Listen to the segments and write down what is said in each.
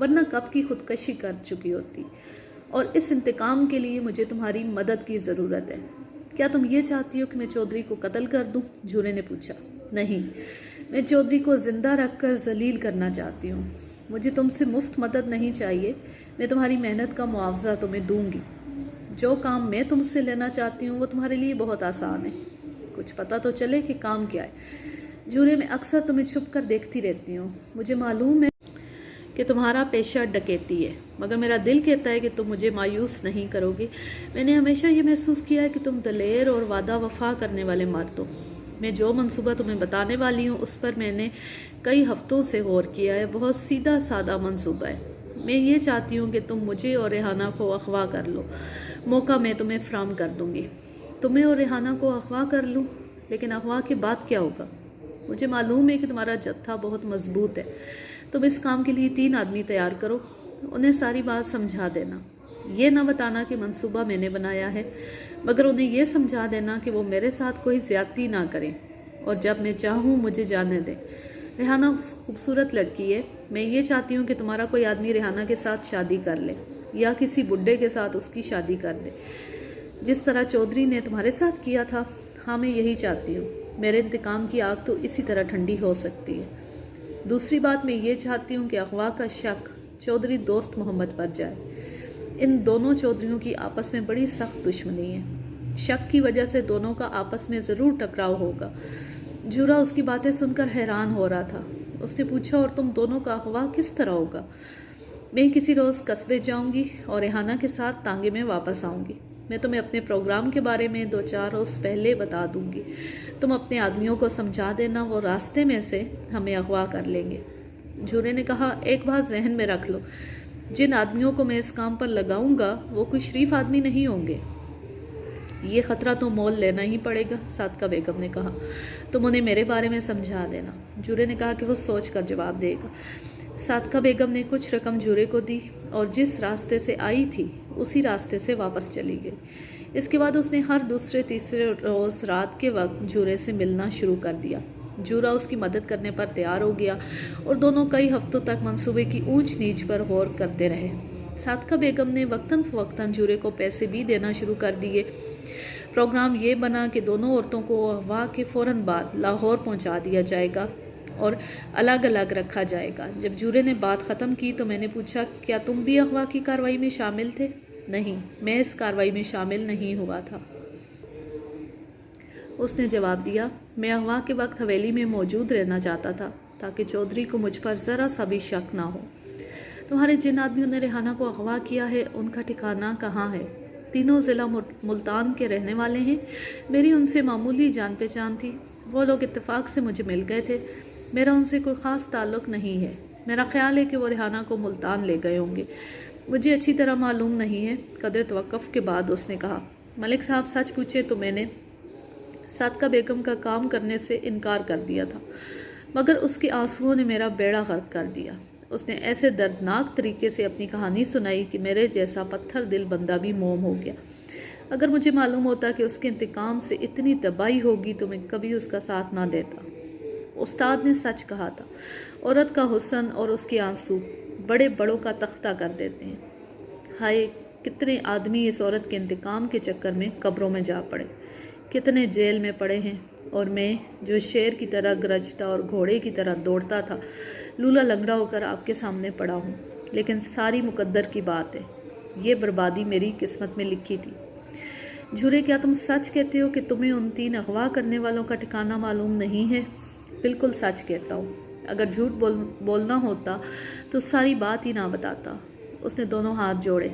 ورنہ کب کی خودکشی کر چکی ہوتی، اور اس انتقام کے لیے مجھے تمہاری مدد کی ضرورت ہے۔ کیا تم یہ چاہتی ہو کہ میں چودھری کو قتل کر دوں؟ جھورے نے پوچھا۔ نہیں، میں چودھری کو زندہ رکھ کر ذلیل کرنا چاہتی ہوں۔ مجھے تم سے مفت مدد نہیں چاہیے، میں تمہاری محنت کا معاوضہ تمہیں دوں گی۔ جو کام میں تم سے لینا چاہتی ہوں وہ تمہارے لیے بہت آسان ہے۔ کچھ پتہ تو چلے کہ کام کیا ہے۔ جھورے، میں اکثر تمہیں چھپ کر دیکھتی رہتی ہوں، مجھے معلوم ہے کہ تمہارا پیشہ ڈکیتی ہے، مگر میرا دل کہتا ہے کہ تم مجھے مایوس نہیں کرو گے۔ میں نے ہمیشہ یہ محسوس کیا ہے کہ تم دلیر اور وعدہ وفا کرنے والے مرد ہو۔ میں جو منصوبہ تمہیں بتانے والی ہوں اس پر میں نے کئی ہفتوں سے غور کیا ہے۔ بہت سیدھا سادہ منصوبہ ہے۔ میں یہ چاہتی ہوں کہ تم مجھے اور ریحانہ کو اغوا کر لو۔ موقع میں تمہیں فراہم کر دوں گی۔ تمہیں اور ریحانہ کو اغوا کر لوں، لیکن اغوا کے بعد کیا ہوگا؟ مجھے معلوم ہے کہ تمہارا جتھا بہت مضبوط ہے۔ تم اس کام کے لیے 3 آدمی تیار کرو، انہیں ساری بات سمجھا دینا۔ یہ نہ بتانا کہ منصوبہ میں نے بنایا ہے، مگر انہیں یہ سمجھا دینا کہ وہ میرے ساتھ کوئی زیادتی نہ کریں اور جب میں چاہوں مجھے جانے دیں۔ ریحانہ خوبصورت لڑکی ہے، میں یہ چاہتی ہوں کہ تمہارا کوئی آدمی ریحانہ کے ساتھ شادی کر لے یا کسی بڈھے کے ساتھ اس کی شادی کر دے، جس طرح چودھری نے تمہارے ساتھ کیا تھا۔ ہاں، میں یہی چاہتی ہوں۔ میرے انتقام کی آگ تو اسی طرح ٹھنڈی ہو سکتی ہے۔ دوسری بات، میں یہ چاہتی ہوں کہ اغوا کا شک چودھری دوست محمد پر جائے۔ ان دونوں چودھریوں کی آپس میں بڑی سخت دشمنی ہے۔ شک کی وجہ سے دونوں کا آپس میں ضرور ٹکراؤ ہوگا۔ جھورا اس کی باتیں سن کر حیران ہو رہا تھا۔ اس نے پوچھا، اور تم دونوں کا اغوا کس طرح ہوگا؟ میں کسی روز قصبے جاؤں گی اور ریحانہ کے ساتھ تانگے میں واپس آؤں گی۔ میں تمہیں اپنے پروگرام کے بارے میں 2-4 روز پہلے بتا دوں گی۔ تم اپنے آدمیوں کو سمجھا دینا، وہ راستے میں سے ہمیں اغوا کر لیں گے۔ جھورے نے کہا، ایک بات ذہن میں رکھ لو، جن آدمیوں کو میں اس کام پر لگاؤں گا وہ کوئی شریف آدمی نہیں ہوں گے۔ یہ خطرہ تو مول لینا ہی پڑے گا، صادقہ بیگم نے کہا۔ تم انہیں میرے بارے میں سمجھا دینا۔ جھورے نے کہا کہ وہ سوچ کر جواب دے گا۔ صادقہ بیگم نے کچھ رقم جھورے کو دی اور جس راستے سے آئی تھی اسی راستے سے واپس چلی گئی۔ اس کے بعد اس نے ہر دوسرے تیسرے روز رات کے وقت جھورے سے ملنا شروع کر دیا۔ جھورا اس کی مدد کرنے پر تیار ہو گیا اور دونوں کئی ہفتوں تک منصوبے کی اونچ نیچ پر غور کرتے رہے۔ صادقہ بیگم نے وقتاً فوقتاً جھورے کو پیسے بھی دینا شروع کر دیے۔ پروگرام یہ بنا کہ دونوں عورتوں کو اغوا کے فوراً بعد لاہور پہنچا دیا جائے گا اور الگ الگ رکھا جائے گا۔ جب جھورے نے بات ختم کی تو میں نے پوچھا، کیا تم بھی اغوا کی کارروائی میں شامل تھے؟ نہیں، میں اس کارروائی میں شامل نہیں ہوا تھا، اس نے جواب دیا۔ میں اغوا کے وقت حویلی میں موجود رہنا چاہتا تھا تاکہ چودھری کو مجھ پر ذرا سا بھی شک نہ ہو۔ تمہارے جن آدمیوں نے ریحانہ کو اغوا کیا ہے ان کا ٹھکانہ کہاں ہے؟ تینوں ضلع ملتان کے رہنے والے ہیں۔ میری ان سے معمولی جان پہچان تھی، وہ لوگ اتفاق سے مجھے مل گئے تھے۔ میرا ان سے کوئی خاص تعلق نہیں ہے۔ میرا خیال ہے کہ وہ ریحانہ کو ملتان لے گئے ہوں گے، مجھے اچھی طرح معلوم نہیں ہے۔ قدر توقف کے بعد اس نے کہا، ملک صاحب سچ پوچھے تو میں نے صادقہ بیگم کا کام کرنے سے انکار کر دیا تھا، مگر اس کے آنسوؤں نے میرا بیڑا غرق کر دیا۔ اس نے ایسے دردناک طریقے سے اپنی کہانی سنائی کہ میرے جیسا پتھر دل بندہ بھی موم ہو گیا۔ اگر مجھے معلوم ہوتا کہ اس کے انتقام سے اتنی تباہی ہوگی تو میں کبھی اس کا ساتھ نہ دیتا۔ استاد نے سچ کہا تھا، عورت کا حسن اور اس کے آنسو بڑے بڑوں کا تختہ کر دیتے ہیں۔ ہائے، کتنے آدمی اس عورت کے انتقام کے چکر میں قبروں میں جا پڑے، کتنے جیل میں پڑے ہیں، اور میں جو شیر کی طرح گرجتا اور گھوڑے کی طرح دوڑتا تھا، لولا لنگڑا ہو کر آپ کے سامنے پڑا ہوں۔ لیکن ساری مقدر کی بات ہے، یہ بربادی میری قسمت میں لکھی تھی۔ جھورے، کیا تم سچ کہتے ہو کہ تمہیں ان 3 اغوا کرنے والوں کا ٹھکانہ معلوم نہیں ہے؟ بالکل سچ کہتا ہوں، اگر جھوٹ بولنا ہوتا تو ساری بات ہی نہ بتاتا۔ اس نے دونوں ہاتھ جوڑے۔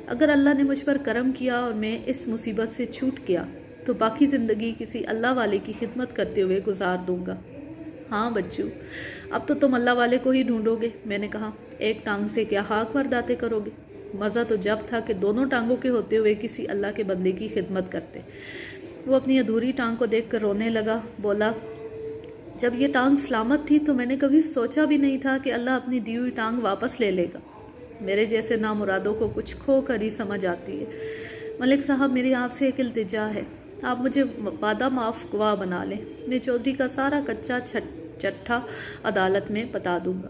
اگر اللہ نے مجھ پر کرم کیا اور میں اس مصیبت سے چھوٹ گیا تو باقی زندگی کسی اللہ والے کی خدمت کرتے ہوئے گزار دوں گا۔ ہاں بچو، اب تو تم اللہ والے کو ہی ڈھونڈو گے، میں نے کہا۔ ایک ٹانگ سے کیا خاک وارداتیں کرو گے؟ مزہ تو جب تھا کہ دونوں ٹانگوں کے ہوتے ہوئے کسی اللہ کے بندے کی خدمت کرتے۔ وہ اپنی ادھوری ٹانگ کو دیکھ کر رونے لگا، بولا، جب یہ ٹانگ سلامت تھی تو میں نے کبھی سوچا بھی نہیں تھا کہ اللہ اپنی دی ہوئی ٹانگ واپس لے لے گا۔ میرے جیسے نامرادوں کو کچھ کھو کر ہی سمجھ آتی ہے۔ ملک صاحب، میری آپ سے ایک التجا ہے، آپ مجھے وعدہ معاف گواہ بنا لیں۔ میں چودھری کا سارا کچا چٹھا عدالت میں بتا دوں گا۔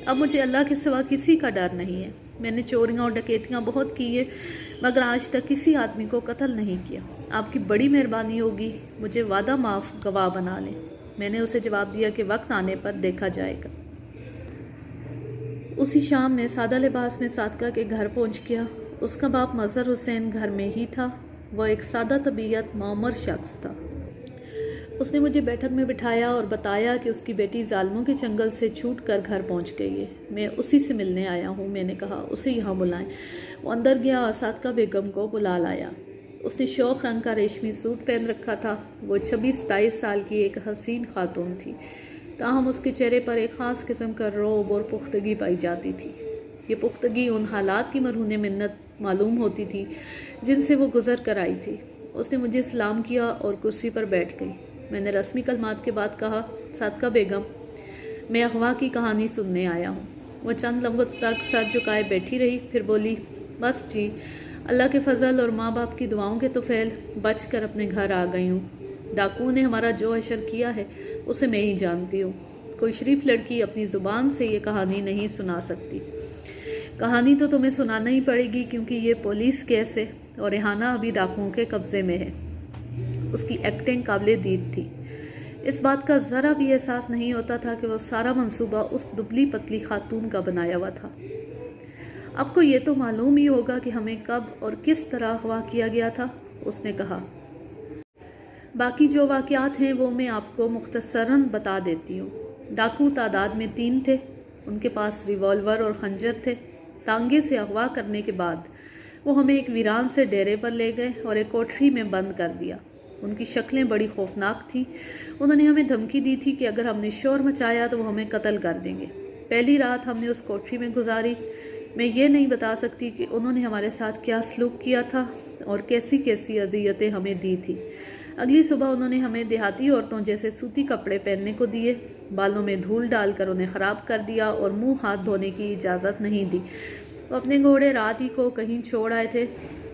اب مجھے اللہ کے سوا کسی کا ڈر نہیں ہے۔ میں نے چوریاں اور ڈکیتیاں بہت کی ہیں، مگر آج تک کسی آدمی کو قتل نہیں کیا۔ آپ کی بڑی مہربانی ہوگی، مجھے وعدہ معاف گواہ بنا لیں۔ میں نے اسے جواب دیا کہ وقت آنے پر دیکھا جائے گا۔ اسی شام میں سادہ لباس میں صادقہ کے گھر پہنچ گیا۔ اس کا باپ مظہر حسین گھر میں ہی تھا۔ وہ ایک سادہ طبیعت معمر شخص تھا۔ اس نے مجھے بیٹھک میں بٹھایا اور بتایا کہ اس کی بیٹی ظالموں کے چنگل سے چھوٹ کر گھر پہنچ گئی ہے۔ میں اسی سے ملنے آیا ہوں۔ میں نے کہا اسے یہاں بلائیں۔ وہ اندر گیا اور صادقہ بیگم کو بلا لایا۔ اس نے شوخ رنگ کا ریشمی سوٹ پہن رکھا تھا۔ وہ 26-27 سال کی ایک حسین خاتون تھی، تاہم اس کے چہرے پر ایک خاص قسم کا رعب اور پختگی پائی جاتی تھی۔ یہ پختگی ان حالات کی مرہون منت معلوم ہوتی تھی جن سے وہ گزر کر آئی تھی۔ اس نے مجھے سلام کیا اور کرسی پر بیٹھ گئی۔ میں نے رسمی کلمات کے بعد کہا، صادقہ بیگم، میں اغوا کی کہانی سننے آیا ہوں۔ وہ چند لمحوں تک سر جھکائے بیٹھی رہی، پھر بولی، بس جی، اللہ کے فضل اور ماں باپ کی دعاؤں کے توفیل بچ کر اپنے گھر آ گئی ہوں۔ ڈاکوؤں نے ہمارا جو اشر کیا ہے اسے میں ہی جانتی ہوں۔ کوئی شریف لڑکی اپنی زبان سے یہ کہانی نہیں سنا سکتی۔ کہانی تو تمہیں سنانا ہی پڑے گی کیونکہ یہ پولیس کیس ہے اور ریحانہ ابھی ڈاکوؤں کے قبضے میں ہے۔ اس کی ایکٹنگ قابل دید تھی۔ اس بات کا ذرا بھی احساس نہیں ہوتا تھا کہ وہ سارا منصوبہ اس دبلی پتلی خاتون کا بنایا ہوا تھا۔ آپ کو یہ تو معلوم ہی ہوگا کہ ہمیں کب اور کس طرح اغوا کیا گیا تھا، اس نے کہا۔ باقی جو واقعات ہیں وہ میں آپ کو مختصراً بتا دیتی ہوں۔ ڈاکو تعداد میں 3 تھے۔ ان کے پاس ریوالور اور خنجر تھے۔ تانگے سے اغوا کرنے کے بعد وہ ہمیں ایک ویران سے ڈیرے پر لے گئے اور ایک کوٹھری میں بند کر دیا۔ ان کی شکلیں بڑی خوفناک تھیں۔ انہوں نے ہمیں دھمکی دی تھی کہ اگر ہم نے شور مچایا تو وہ ہمیں قتل کر دیں گے۔ پہلی رات ہم نے اس کوٹھری میں گزاری۔ میں یہ نہیں بتا سکتی کہ انہوں نے ہمارے ساتھ کیا سلوک کیا تھا اور کیسی کیسی اذیتیں ہمیں دی تھی۔ اگلی صبح انہوں نے ہمیں دیہاتی عورتوں جیسے سوتی کپڑے پہننے کو دیے، بالوں میں دھول ڈال کر انہیں خراب کر دیا اور منہ ہاتھ دھونے کی اجازت نہیں دی۔ وہ اپنے گھوڑے رات ہی کو کہیں چھوڑ آئے تھے۔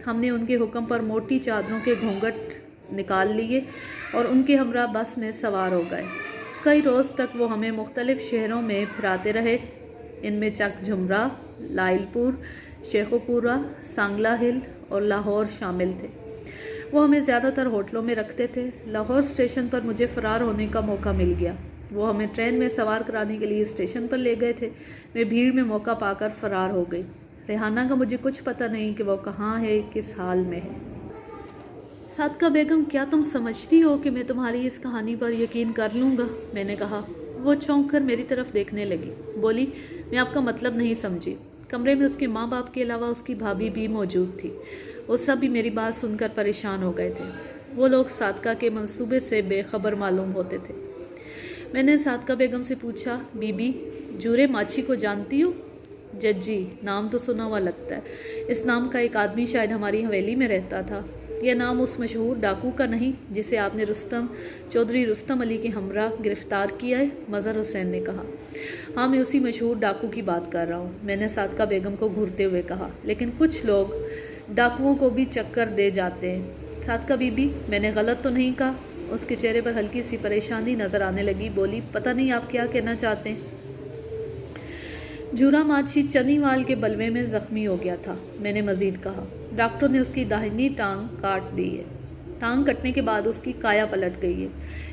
ہم نے ان کے حکم پر موٹی چادروں کے گھونگھٹ نکال لیے اور ان کے ہمراہ بس میں سوار ہو گئے۔ کئی روز تک وہ ہمیں مختلف شہروں میں پھراتے رہے۔ ان میں چک جھمرا، لائل پور، شیخوپورہ، سانگلا ہل اور لاہور شامل تھے۔ وہ ہمیں زیادہ تر ہوٹلوں میں رکھتے تھے۔ لاہور اسٹیشن پر مجھے فرار ہونے کا موقع مل گیا۔ وہ ہمیں ٹرین میں سوار کرانے کے لیے اسٹیشن پر لے گئے تھے۔ میں بھیڑ میں موقع پا کر فرار ہو گئی۔ ریحانہ کا مجھے کچھ پتہ نہیں کہ وہ کہاں ہے، کس حال میں ہے۔ صادقہ بیگم، کیا تم سمجھتی ہو کہ میں تمہاری اس کہانی پر یقین کر لوں گا؟ میں نے کہا۔ وہ چونک کر میری طرف دیکھنے لگی۔ بولی، میں آپ کا مطلب نہیں سمجھی۔ کمرے میں اس کے ماں باپ کے علاوہ اس کی بھابھی بھی موجود تھی۔ وہ سب بھی میری بات سن کر پریشان ہو گئے تھے۔ وہ لوگ صادقہ کے منصوبے سے بے خبر معلوم ہوتے تھے۔ میں نے صادقہ بیگم سے پوچھا، بی بی، جورے ماچھی کو جانتی ہو؟ ججی، نام تو سنا ہوا لگتا ہے۔ اس نام کا ایک آدمی شاید ہماری حویلی میں رہتا تھا۔ یہ نام اس مشہور ڈاکو کا نہیں جسے آپ نے چودھری رستم علی کے ہمراہ گرفتار کیا ہے؟ مظہر حسین نے کہا۔ ہاں، میں اسی مشہور ڈاکو کی بات کر رہا ہوں، میں نے صادقہ بیگم کو گھورتے ہوئے کہا۔ لیکن کچھ لوگ ڈاکوؤں کو بھی چکر دے جاتے ہیں۔ صادقہ بی بی، میں نے غلط تو نہیں کہا؟ اس کے چہرے پر ہلکی سی پریشانی نظر آنے لگی۔ بولی، پتہ نہیں آپ کیا کہنا چاہتے ہیں۔ جورا ماچھی چنی وال کے بلوے میں زخمی ہو گیا تھا، میں نے مزید کہا۔ ڈاکٹر نے اس کی داہنی ٹانگ کاٹ دی ہے۔ ٹانگ کٹنے کے بعد اس کی کایا پلٹ گئی ہے۔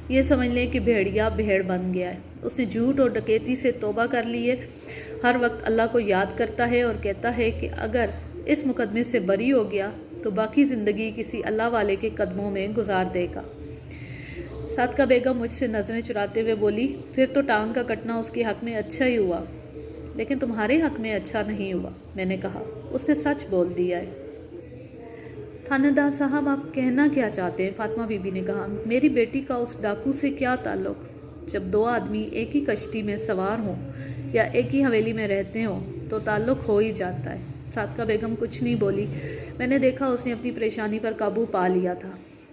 یہ سمجھ لیں کہ بھیڑیا بھیڑ بن گیا ہے۔ اس نے جھوٹ اور ڈکیتی سے توبہ کر لی ہے۔ ہر وقت اللہ کو یاد کرتا ہے اور کہتا ہے کہ اگر اس مقدمے سے بری ہو گیا تو باقی زندگی کسی اللہ والے کے قدموں میں گزار دے گا۔ صادقہ بیگم مجھ سے نظریں چراتے ہوئے بولی، پھر تو ٹانگ کا کٹنا اس کے حق میں اچھا ہی ہوا، لیکن تمہارے حق میں اچھا نہیں ہوا۔ میں نے کہا، اس نے سچ بول دیا ہے۔ تھانہ دار صاحب، آپ کہنا کیا چاہتے ہیں؟ فاطمہ بی بی نے کہا۔ میری بیٹی کا اس ڈاکو سے کیا تعلق؟ جب 2 آدمی ایک ہی کشتی میں سوار ہوں یا ایک ہی حویلی میں رہتے ہوں تو تعلق ہو ہی جاتا ہے۔ صادقہ بیگم کچھ نہیں بولی۔ میں نے دیکھا اس نے اپنی پریشانی پر قابو پا لیا تھا۔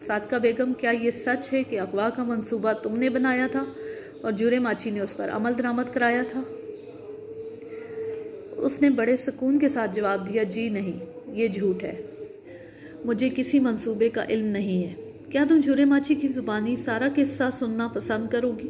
صادقہ بیگم، کیا یہ سچ ہے کہ اغوا کا منصوبہ تم نے بنایا تھا اور جورے ماچھی نے اس پر عمل درآمد کرایا تھا؟ اس نے بڑے سکون کے ساتھ جواب دیا، جی نہیں، یہ جھوٹ ہے۔ مجھے کسی منصوبے کا علم نہیں ہے۔ کیا تم جورے ماچھی کی زبانی سارا قصہ سننا پسند کرو گی؟